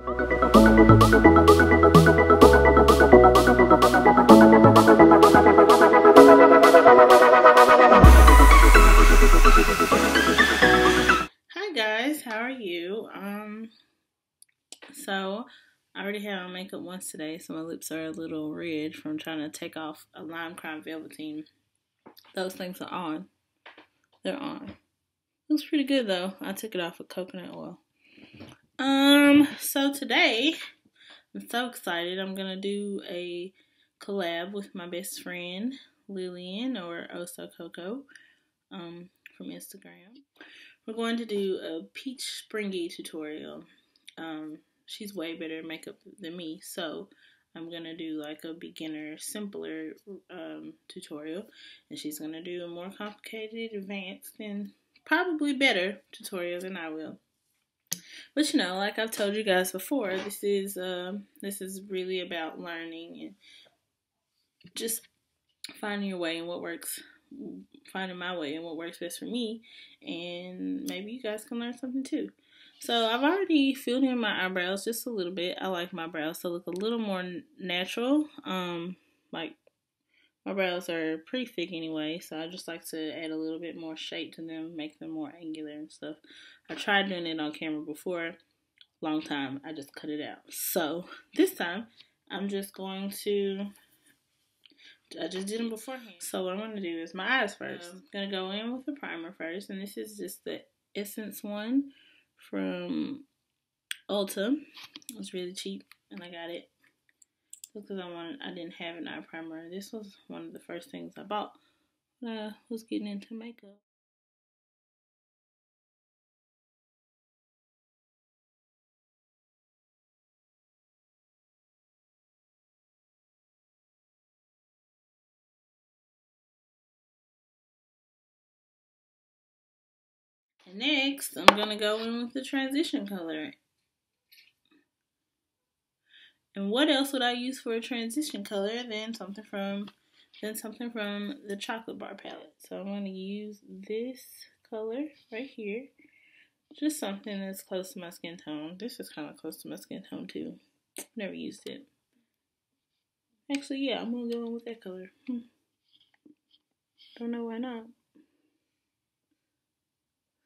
Hi guys, how are you? So I already had on makeup once today, so my lips are a little red from trying to take off a lime crime velveteen. Those things are on. They're on. It was pretty good though. I took it off with coconut oil. So today I'm so excited. I'm gonna do a collab with my best friend Lillian, or Oso Coco, from Instagram. We're going to do a peach springy tutorial. She's way better at makeup than me, so I'm gonna do like a beginner, simpler tutorial, and she's gonna do a more complicated, advanced, and probably better tutorial than I will. But you know, like I've told you guys before, this is really about learning and just finding your way and what works, finding my way and what works best for me, and maybe you guys can learn something too. So I've already filled in my eyebrows just a little bit. I like my brows to look a little more natural. Like my brows are pretty thick anyway, so I just like to add a little bit more shape to them, make them more angular and stuff. I tried doing it on camera before, long time. I just cut it out. So this time I'm just going to, I just did them beforehand. So what I'm going to do is my eyes first. I'm going to go in with the primer first, and this is just the Essence one from Ulta. It was really cheap, and I got it because I didn't have an eye primer. This was one of the first things I bought when I was getting into makeup. And next, I'm going to go in with the transition color. And what else would I use for a transition color than something from the chocolate bar palette? So I'm going to use this color right here. Just something that's close to my skin tone. This is kind of close to my skin tone too. Never used it. Actually, yeah, I'm going to go in with that color. Don't know why not.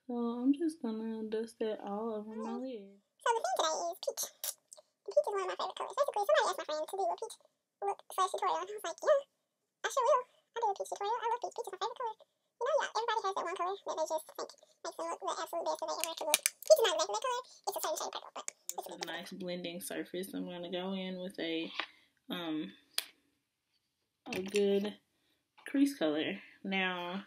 So I'm just going to dust that all over my lid. So the theme today is peach. Peach is one of my favorite colors. Basically, somebody asked my friend to do a peach look / tutorial, and I was like, yeah, I sure will. I'll do a peach tutorial. I love peach. Peach is my favorite color. You know, yeah, everybody has that one color that they just think makes them look the absolute best that they ever could look. Peach is not exactly that color. It's a certain shade of purple, but it's a nice blending surface. I'm going to go in with a good crease color. Now,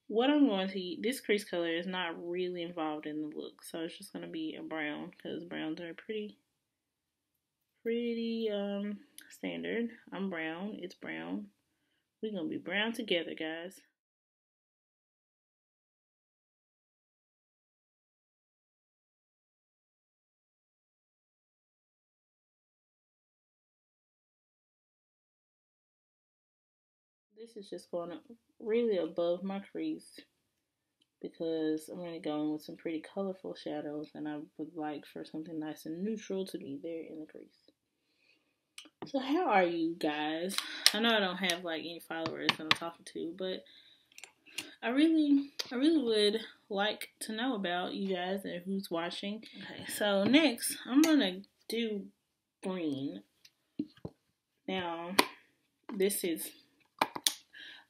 what I'm going to use, this crease color is not really involved in the look, so it's just going to be a brown, because browns are pretty standard. I'm brown, it's brown. We're going to be brown together, guys. This is just going really above my crease, because I'm going to go in with some pretty colorful shadows, and I would like for something nice and neutral to be there in the crease. So how are you guys? I know I don't have like any followers that I'm talking to, but I really would like to know about you guys and who's watching. Okay, so next I'm gonna do green. Now this is,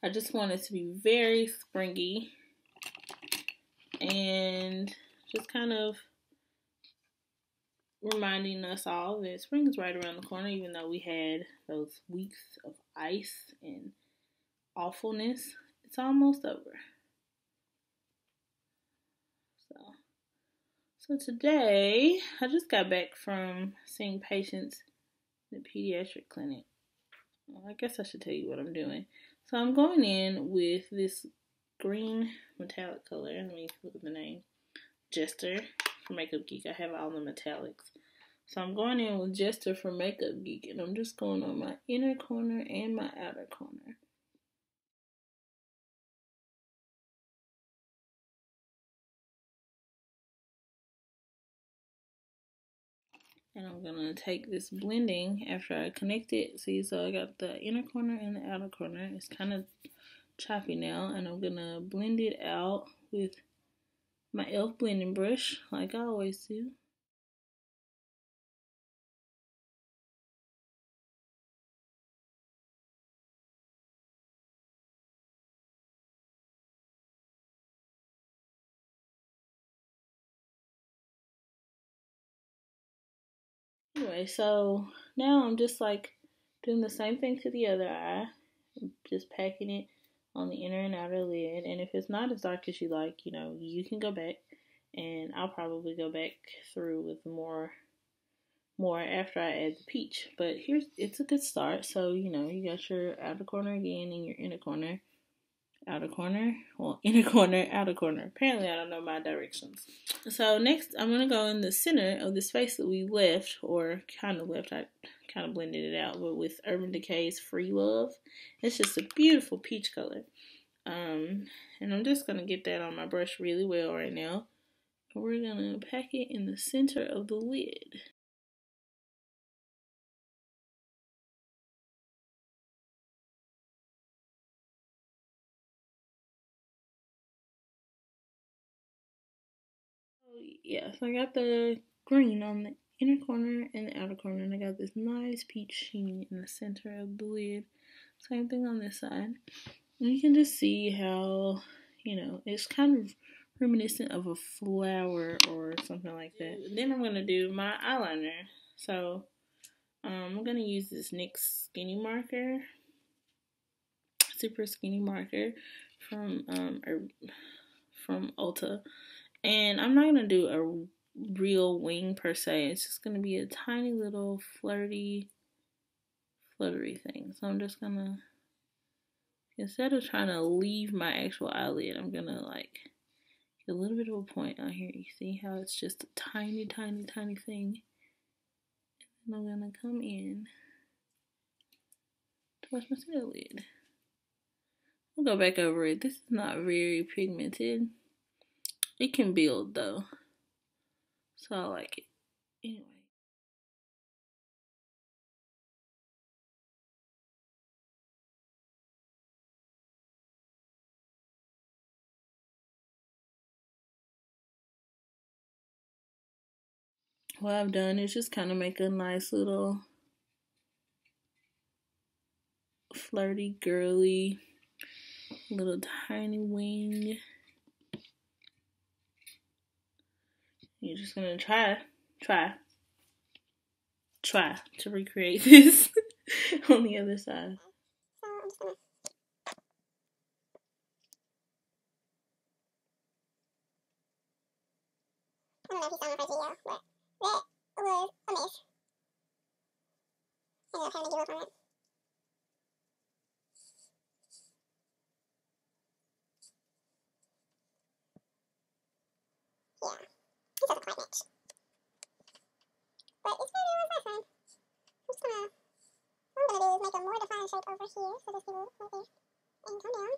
I just want it to be very springy and just kind of reminding us all that spring is right around the corner, even though we had those weeks of ice and awfulness. It's almost over. So today, I just got back from seeing patients in the pediatric clinic. Well, I guess I should tell you what I'm doing. So I'm going in with this green metallic color. Let me look at the name. Jester for Makeup Geek. I have all the metallics. So I'm going in with Jester for Makeup Geek, and I'm just going on my inner corner and my outer corner. And I'm gonna take this blending after I connect it. See, so I got the inner corner and the outer corner. It's kind of choppy now, and I'm gonna blend it out with my e.l.f. blending brush, like I always do. Anyway, so now I'm just like doing the same thing to the other eye. I'm just packing it on the inner and outer lid. And if it's not as dark as you like, you know, you can go back. And I'll probably go back through with more after I add the peach. But it's a good start. So, you know, you got your outer corner again and your inner corner. Outer corner, well, inner corner, outer corner. Apparently, I don't know my directions. So next, I'm gonna go in the center of the space that we left, or kind of left. I kind of blended it out, but with Urban Decay's Freelove. It's just a beautiful peach color. And I'm just gonna get that on my brush really well right now. And we're gonna pack it in the center of the lid. Yeah, so I got the green on the inner corner and the outer corner, and I got this nice peach sheen in the center of the lid. Same thing on this side. And you can just see how, you know, it's kind of reminiscent of a flower or something like that. Then I'm going to do my eyeliner. So I'm going to use this NYX Skinny Marker, Super Skinny Marker from Ulta. And I'm not going to do a real wing per se. It's just going to be a tiny little fluttery thing. So I'm just going to, instead of trying to leave my actual eyelid, I'm going to like get a little bit of a point on here. You see how it's just a tiny, tiny, tiny thing. And I'm going to come in towards my center lid. We'll go back over it. This is not very pigmented. It can build though. So I like it. Anyway. What I've done is just kind of make a nice little flirty, girly, little tiny wing. You're just gonna try to recreate this on the other side. I don't know if you saw my first video, but that was a mess. I ended up having to give up on it. Yeah, it doesn't quite match. But it's better than it was last time. What I'm gonna do is make a more defined shape over here, so this will right there, and come down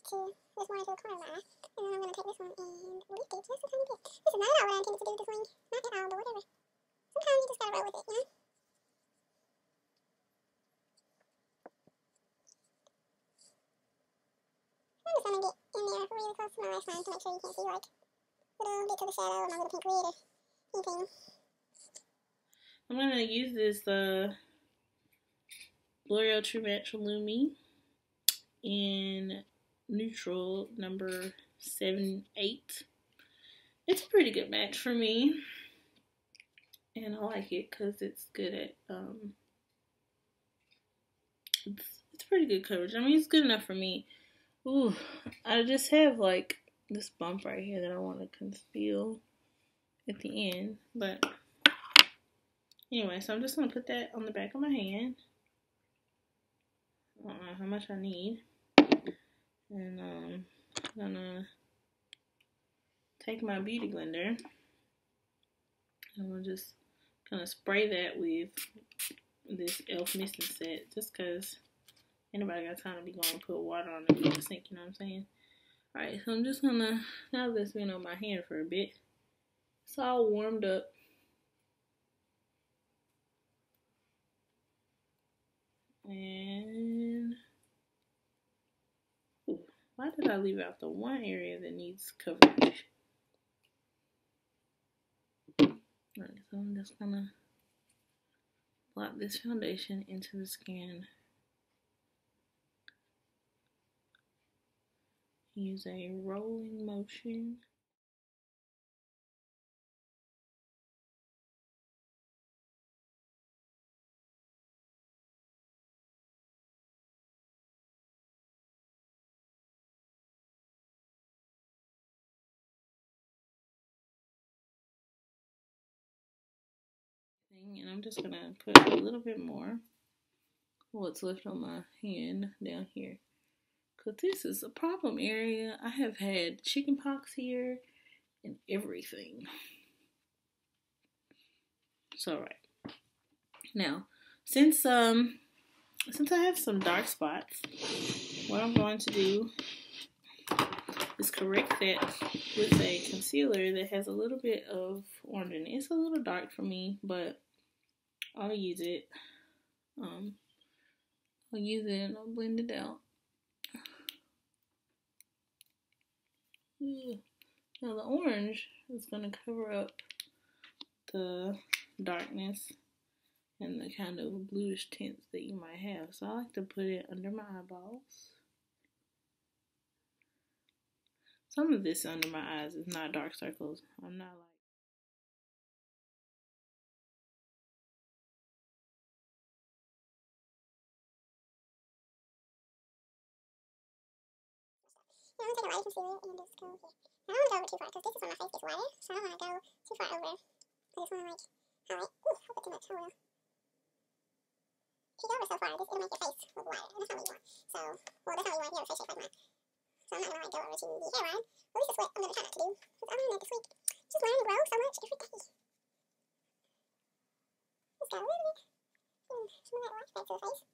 to this more into the corner of my eye. And then I'm gonna take this one and lift it just a tiny bit. This is not at all what I intended to do with this wing. Not at all, but whatever. Sometimes you just gotta roll with it, you know? I'm just gonna get in there really close to my lash line to make sure you can't see like little bits of the shadow of my little pink lid or anything. I'm gonna use this L'Oreal True Match Lumi in neutral number 7-8. It's a pretty good match for me, and I like it because it's good at it's pretty good coverage. I mean, it's good enough for me. Ooh, I just have like this bump right here that I want to conceal at the end, but anyway, so I'm just gonna put that on the back of my hand. I don't know how much I need, and I'm gonna take my beauty blender and we're just gonna spray that with this e.l.f. misting set, just cause anybody got time to be going to put water on the sink, you know what I'm saying? Alright, so I'm just gonna, now that's been on my hand for a bit, it's all warmed up. And ooh, why did I leave out the one area that needs coverage? Alright, so I'm just gonna blot this foundation into the skin. Use a rolling motion. And I'm just gonna put a little bit more what's left on my hand down here, because this is a problem area. I have had chickenpox here and everything. So right now, since I have some dark spots, what I'm going to do is correct that with a concealer that has a little bit of orange in it. It's a little dark for me, but I'll use it. I'll use it and I'll blend it out. Now the orange is going to cover up the darkness and the kind of bluish tints that you might have. So I like to put it under my eyeballs. Some of this under my eyes is not dark circles. I'm not like... I'm going to take a lighter concealer and just go here. I don't want to go over too far because this is where my face gets wider, so I don't want to go too far over. I just want to like highlight. Ooh, I put too much. Oh well. If you go over so far, it'll make your face look wider, and that's not what you want. So, well, that's not what you want if you have a face shape like mine. So I'm not going to like go over to the hairline. At least that's what I'm going to try not to do, because I learned that this week. Just learn and grow so much every day. Just got a little bit. Some of that wax back to the face.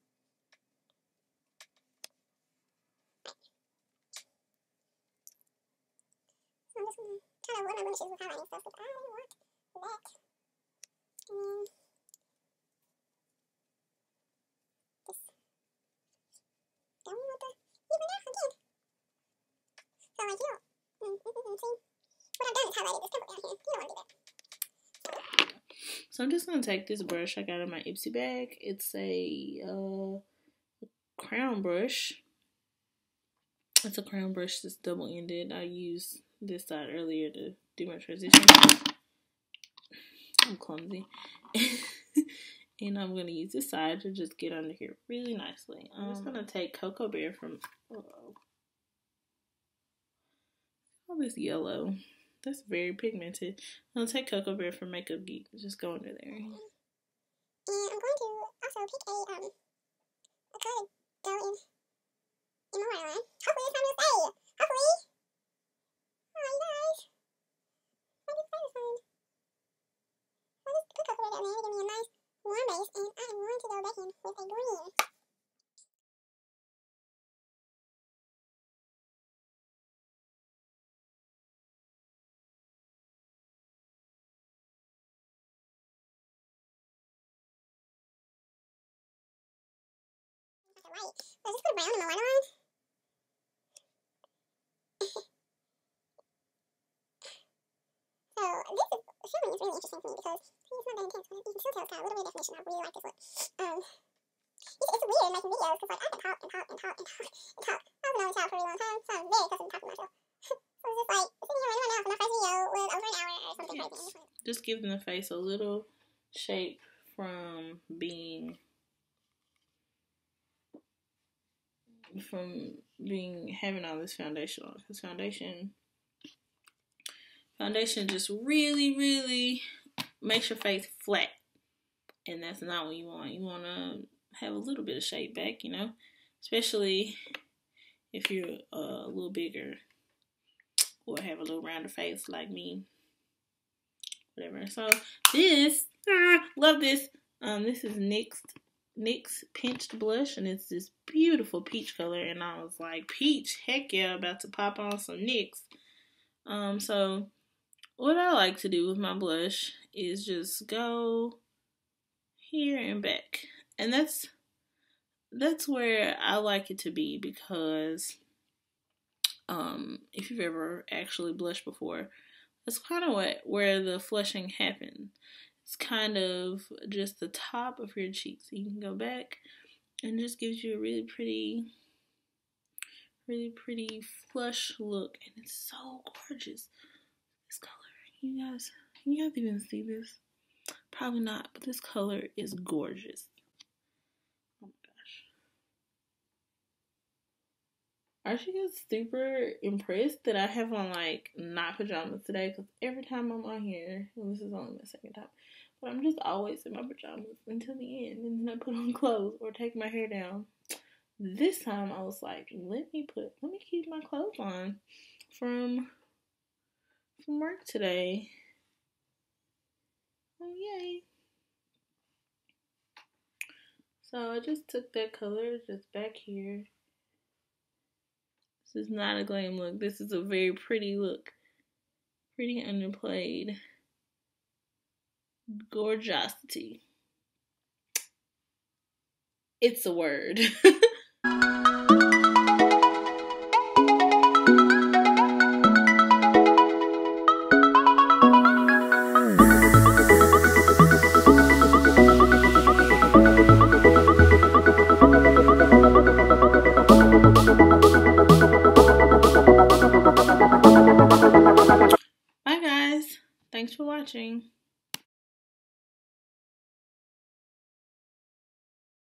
So I'm just going to try to avoid my blemishes with highlighting stuff, because I don't want that. And then just don't want to even out again. So like you don't, see, what I've done is highlighted this pimple down here. You don't want to do that. So I'm just going to take this brush I got in my Ipsy bag. It's a crown brush. It's a crown brush that's double-ended. I used this side earlier to do my transition. I'm clumsy. And I'm going to use this side to just get under here really nicely. I'm just going to take Cocoa Bear from... all this yellow. That's very pigmented. I'm going to take Cocoa Bear from Makeup Geek. Just go under there. And I'm going to also pick a color go in my waterline. Hopefully this time it'll stay. Hopefully. Oh, you guys. I just satisfied. I just put Cocoa Bear down there to give me a nice warm base, and I am going to go back in with a green. Right. So just put brown in my waterline. So this is showing is really interesting for me because it's not that intense, but you can still tell it's got a little bit of definition. I really like this look. It's weird making videos because like I can talk and talk and talk and talk and talk. I've been on the channel for a really long time, so I'm very accustomed to talking to myself. So it's just like sitting here right now for my first video was over an hour or something crazy. Just giving the face a little shape from having all this foundation on. Because foundation just really makes your face flat, and that's not what you want. You want to have a little bit of shape back, you know, especially if you're a little bigger or have a little rounder face like me, whatever. So this, love this. This is NYX Pinched Blush, and it's this beautiful peach color, and I was like, peach, heck yeah, about to pop on some NYX. So what I like to do with my blush is just go here and back, and that's that's where I like it to be, because if you've ever actually blushed before, that's kind of where the flushing happens. It's kind of just the top of your cheeks. So you can go back and it just gives you a really pretty flush look, and it's so gorgeous. This color, you guys even see this? Probably not, but this color is gorgeous. Oh my gosh. Aren't you guys super impressed that I have on like not pajamas today? Because every time I'm on here, and this is only my second time, but I'm just always in my pajamas until the end, and then I put on clothes or take my hair down. This time I was like, let me keep my clothes on from work today. Oh yay. So I just took that color just back here. This is not a glam look. This is a very pretty look. Pretty underplayed. Gorgeosity. It's a word.